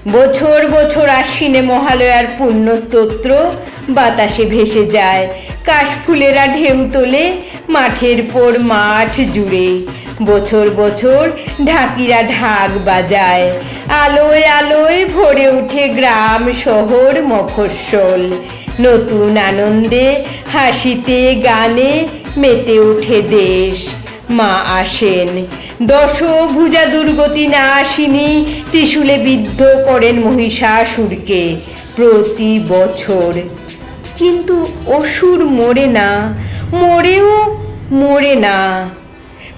বছর বছর আশ্বিনে মহালয়ার পুণ্যস্তোত্র বাতাসে ভেসে যায়। কাশফুলেরা ঢেউ তোলে মাঠের পর মাঠ জুড়ে। বছর বছর ঢাকিরা ঢাক বাজায়। আলোয় আলোয় ভরে ওঠে গ্রাম শহর মফস্বল। নতুন আনন্দে হাসিতে গানে মেতে ওঠে দেশ। মা আসেন, দশভুজা দুর্গতি নাশিনী ত্রিশূলে বিদ্ধ করেন মহিষাসুরকে প্রতি বছর। কিন্তু অসুর মরে না, মরে না।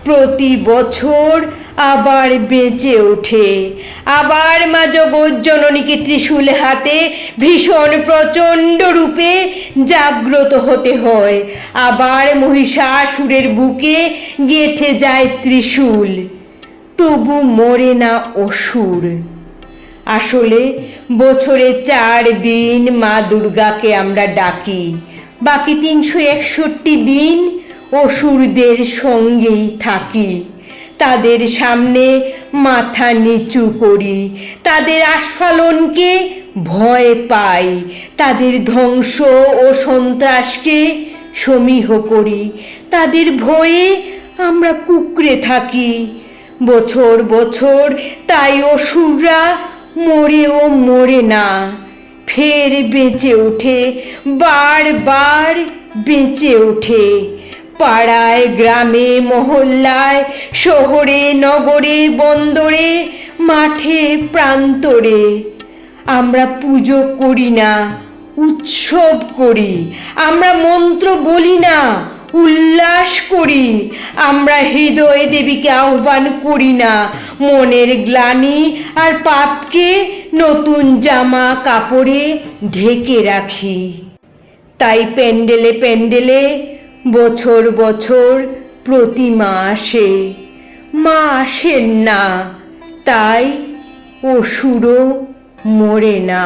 প্রতি বছর আবার বেঁচে ওঠে। আবার মা জগজ্জননীকে ত্রিশূল হাতে ভীষণ প্রচণ্ড রূপে জাগ্রত হতে হয়। আবার মহিষাসুরের বুকে গেঁথে যায় ত্রিশূল। তবু মরে না অসুর। আসলে বছরে 4 দিন মা দুর্গাকে আমরা ডাকি। বাকি 361 দিন অসুরদের সঙ্গেই থাকি। তাদের সামনে মাথা নিচু করি। তাদের আস্ফালনকে ভয় পাই। তাদের ধ্বংস ও সন্ত্রাসকে সমীহ করি। তাদের ভয়ে আমরা কুঁকড়ে থাকি। বছর বছর তাই অসুররা মরে না, ফের বেঁচে ওঠে, বারবার বেঁচে ওঠে। পাড়ায় গ্রামে মহল্লায় শহরে নগরে বন্দরে মাঠে প্রান্তরে আমরা পুজো করি না, উৎসব করি। আমরা মন্ত্র বলি না, উল্লাস করি। আমরা হৃদয় দেবীকে আহ্বান করি না, মনের গ্লানি আর পাপকে নতুন জামা কাপড়ে ঢেকে রাখি। তাই প্যান্ডেলে প্যান্ডেলে বছর বছর প্রতিমা আসে। মা আসেন না, তাই অসুরও মরে না।